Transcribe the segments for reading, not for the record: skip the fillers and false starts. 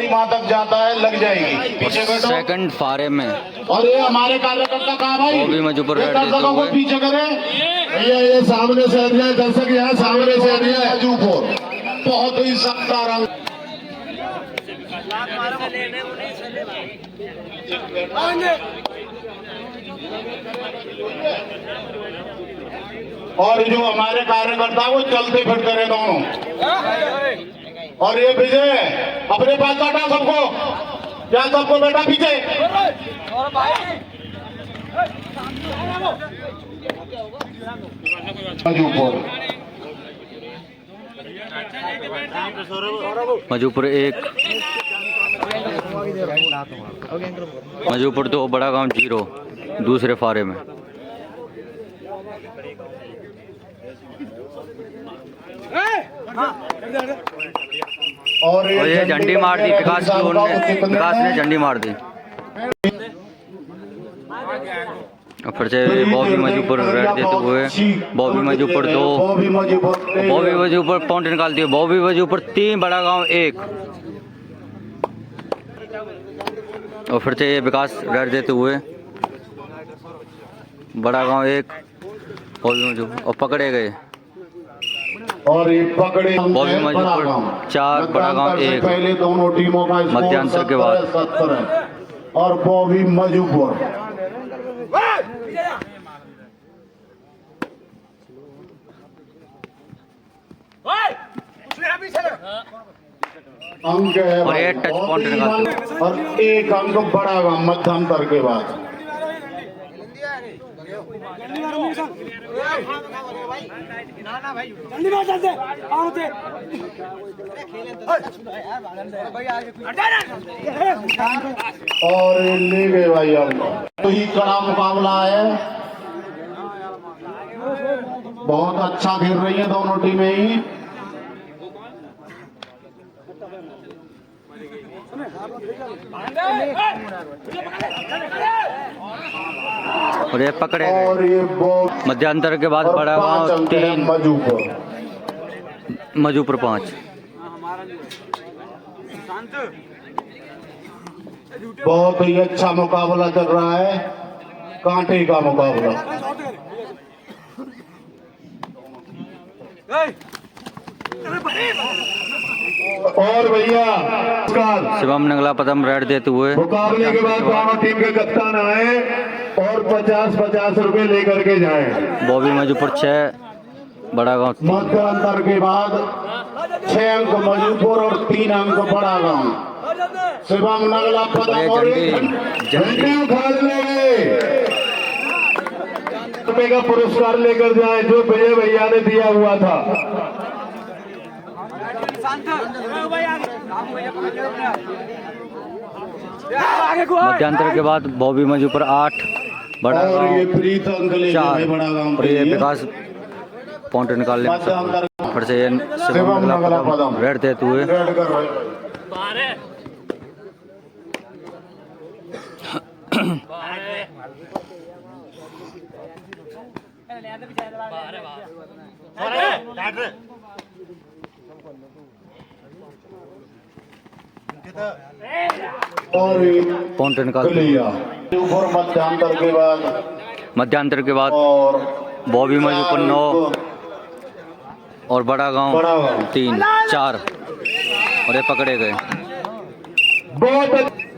वहाँ तक जाता है, लग जाएगी। पीछे बैठो। सेकंड फारे में और ये हमारे कार्यकर्ता कहाँ भाई? वो भी मजबूर ये दर्शकों को पीछे करे। ये सामने से एरिया दर्शक यहाँ सामने से एरिया मजूपुर बहुत ही सख्ता रंग। और जो हमारे कार्यकर्ता वो चलते फिरते रहे दोनों। और ये विजय अपने पास काटा सबको, क्या सबको बेटा पीछे। मजूपुर 1 मजूपुर 2 बड़ा गांव 0 दूसरे फारे में। और ये झंडी मार दी विकास ने झंडी मार दी। फिर से बॉबी मजूपुर रेड देते हुए बॉबी मजूपुर 2 बॉबी मजूपुर पॉइंट निकालती है। बॉबी मजूपुर 3 बड़ा गांव 1। और फिर से ये विकास रेड देते हुए बड़ा गांव 1 बॉबी मजूपुर और पकड़े गए। और ये पकड़े बॉबी मजूपुर 4 बड़ा गांव 1 पहले दोनों टीमों का मध्यांतर के बाद 70 है। और बॉबी मजूपुर अंक है और ये टच पॉइंट निकालते और 1 अंक बड़ा गांव मध्यांतर के बाद। और ले गए भाई अब तो ही कड़ा मुकाबला है। बहुत अच्छा खेल रही है दोनों टीमें ही। और ये पकड़े और ये मध्यांतर के बाद बड़ा गांव 3 मजूपुर 5। बहुत ही अच्छा मुकाबला चल रहा है, कांटे का मुकाबला। और भैया शिवम नगला पदम रेड देते हुए मुकाबले के बाद दोनों टीम के कप्तान आए और 50-50 रुपए लेकर के जाएं। बॉबी मजूपुर 6 बड़ा गांव। मध्यांतर के बाद 6 अंक मजूपुर और 3 अंक बड़ा गांव। शिवम नगला पदम और झंडे उठा लेंगे रुपए का पुरस्कार लेकर जाए जो विजय भैया ने दिया हुआ था। मध्यांतर के बाद बॉबी मजूपुर 8 बड़ा और ये प्रीत अंक ले 4 बड़ा गांव और ये विकास पॉइंट निकाल ले। फिर से ये शिवम नगला पदम रेड देते हुए और पॉइंट निकाल लिया। ऊपर मध्यांतर के बाद और बॉबी मजूपुर 9 और बड़ा गांव 3 4 और ये पकड़े गए। बहुत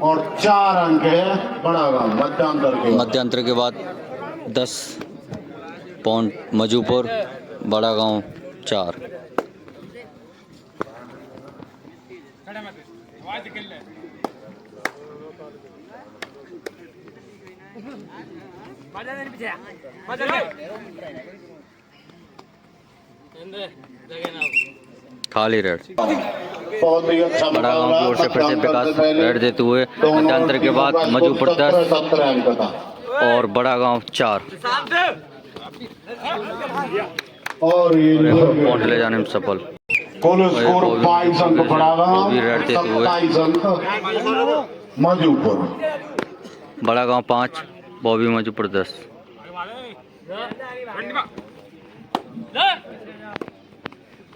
और 4 अंक है बड़ा गांव मध्यांतर के बाद 10 पॉइंट मजूपुर बड़ा गांव 4। खाली रेड बहुत ही अच्छा बड़ा गांव की ओर से फिर से विकास रेड देते हुए मध्यांतर के बाद मजूपुर 10 और बड़ा गांव 4 और ये पॉइंट ले जाने में सफल। कुल स्कोर 22 अंक बड़ा गांव, रेड देते हुए 27 अंक मजूपुर। बड़ा गांव 5 बॉबी मजूपुर 10।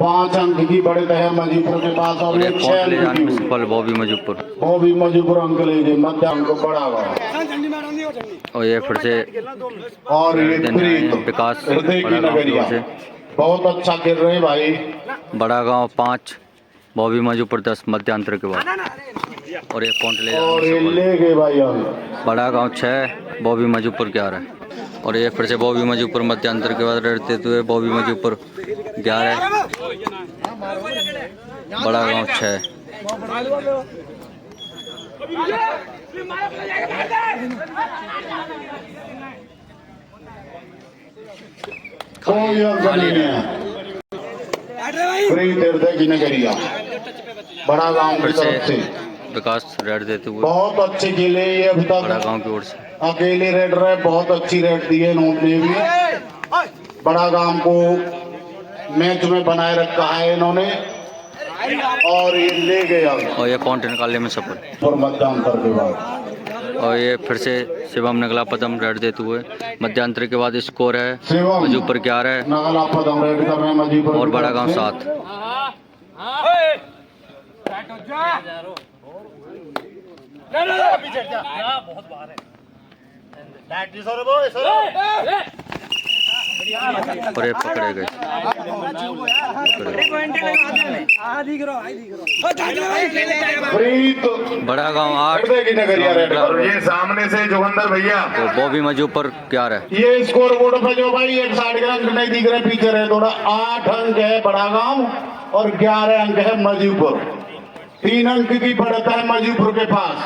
5 अंक की बढ़त है मजूपुर के पास और और ये एक 6 पॉइंट ले अंक जाने में की सफल बॉबी मजूपुर। वो भी मजूपुर अंक ले गए मध्य अंक बढ़ावा और ये फिर से और ये देने आए हैं प्रीत विकास हृदय की बड़ा गांव की नगरिया ओर से। बहुत अच्छा खेल रहे हैं भाई। बड़ा गांव 5 बॉबी मजूपुर 10 मध्यांतर के बाद और एक पॉइंट ले और जाने ये में सफल। ले गए भाई अंक। बड़ा गांव 6 बॉबी मजूपुर 11 और ये फिर से बॉबी मजूपुर मध्यांतर के बाद रहते हुए बॉबी मजूपुर 11 बड़ा गांव 6। कोई अंक नहीं है। प्रीत हृदय की नगरिया बड़ा गांव फिर की से तरफ से विकास रेड देते हुए बहुत अच्छे खेले ये अभी बड़ा तक गांव की ओर से। अकेले रेड रहे बहुत अच्छी रेड दी है इन्होंने भी। बड़ा गांव को मैच में बनाए रखा है इन्होंने और ये ले गए अंक और ये पॉइंट निकालने में सफल। और मध्यांतर के बाद और ये फिर से शिवम नगला पदम रेड देते हुए मध्यांतर के बाद स्कोर है शिवम मजूपुर 11 नगला पदम रेड कर रहे हैं मजूपुर और की बड़ा तरफ गांव से। 7। और ये पकड़े गए। प्रीत बड़ा गांव 8 हृदय की नगरिया रेड कर रहे हैं। ये सामने से जोगंदर भैया तो बॉबी मजूपुर 11। ये स्कोर बोर्ड पे जो भाई एक साइड के अंक नहीं दिख रहे पीछे रहे थोड़ा 8 अंक है बड़ा गांव और 11 अंक है मजूपुर। 3 अंक की बढ़त है मजूपुर के पास।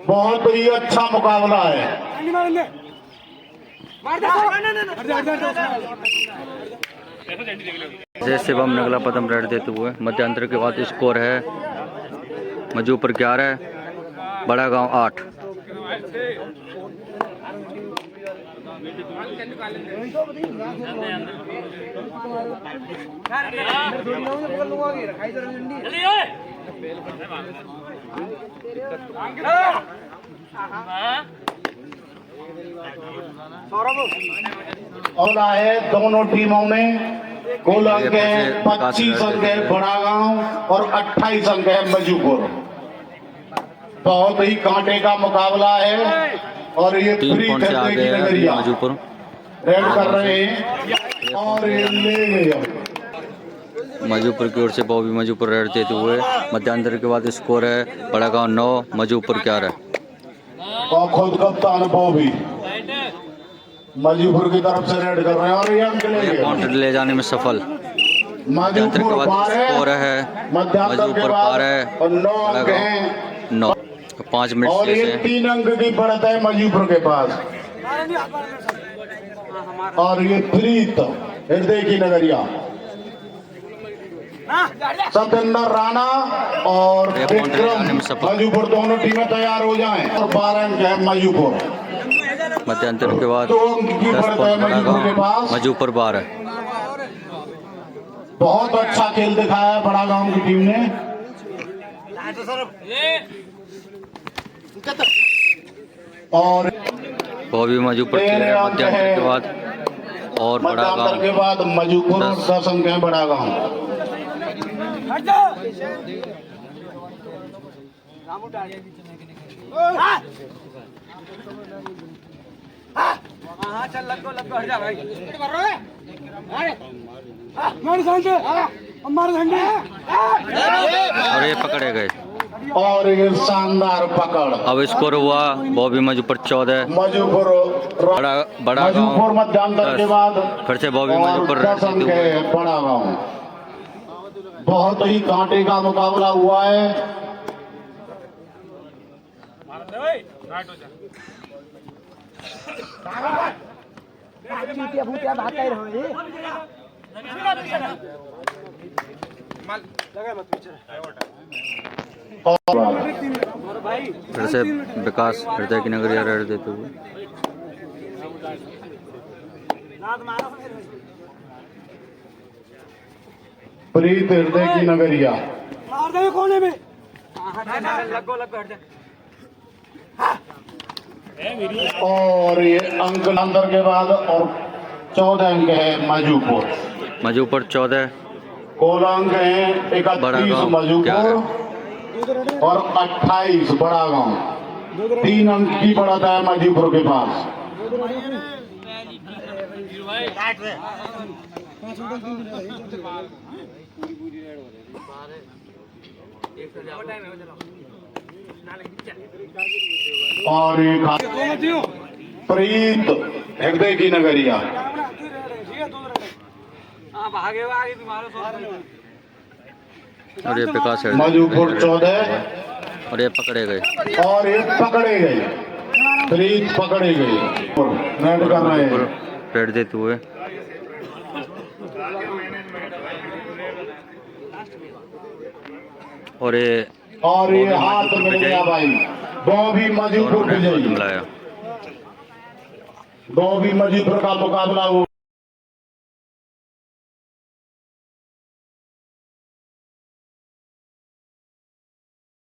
बहुत ही अच्छा मुकाबला है। जय शिवम नगला पदम रेड देते हुए मध्यांतर के बाद स्कोर है मजूपुर 11 बड़ा गांव 8। और है दोनों टीमों में कुल अंक है 25 अंक है बड़ा गांव और 28 अंक है मजूपुर। बहुत ही कांटे का मुकाबला है और ये 3 प्रीत पॉइंट से हृदय आगे की है नगरिया मजूपुर। रेड कर रहे हैं और ये ले गए। मजूपुर की ओर से बॉबी मजूपुर रेड देते हुए मध्यांतर के बाद स्कोर है बड़ा गांव 9 मजूपुर 11। और खुद कप्तान बॉबी मजूपुर की तरफ से रेड कर रहे हैं और ये अंक ले गए। पॉइंट ले जाने में सफल। मध्यांतर के मजूपुर बाद 12 स्कोर है मध्यांतर के मजूपुर बाद 12 और 9 बड़ा अंक गांव हैं 9। 5 मिनट और ये से 3 अंक की बढ़त है मजूपुर के पास। और ये प्रीत हृदय की नगरिया सत्येंद्र राणा और एक पॉइंट ले जाने में विक्रम सफल। मजूपुर दोनों टीमें तैयार हो जाएं और 12 अंक है मजूपुर। मध्यांतर के बाद 2 अंक की 10 बढ़त है पॉइंट बड़ा मजूपुर के गांव पास। मजूपुर 12। बहुत अच्छा खेल दिखाया है बड़ा गांव की टीम ने। और बॉबी मजूपुर 13 मध्यांतर के बाद और बड़ा मध्यांतर गांव के बाद मजूपुर 10 10 अंक है बड़ा गांव। चल लगो लगो हट जा भाई और ये पकड़े गए। और ये शानदार पकड़ अब स्कोर हुआ बॉबी मजूपुर 14 मजूपुर बड़ा बड़ा मजूपुर गांव मध्यांतर के 10। बाद फिर से बॉबी और मजूपुर 10 अंक है बड़ा गांव। बहुत ही कांटे का मुकाबला हुआ है। फिर से विकास हृदय की नगरिया रेड देते हुए प्रीत हृदय की नगरिया मार दे कोने में लगो लगो हट जा और ये अंक अंदर के बाद और 14 अंक है मजूपुर। मजूपुर 14, कोलंग है 31 बड़ागांव मजूपुर और 28 बड़ा गांव। 3 अंक की बढ़त है मजूपुर के पास। और एक प्रीत हृदय की नगरिया। और ये विकास है मजूपुर 14 और ये पकड़े गए। और ये पकड़े गए, प्रीत पकड़े गए, रेड कर रहे हैं। रेड देते हुए और ये हाथ मिल गया भाई। बॉबी मजूपुर विजयी। मिलाया। बॉबी मजूपुर का मुकाबला हुआ।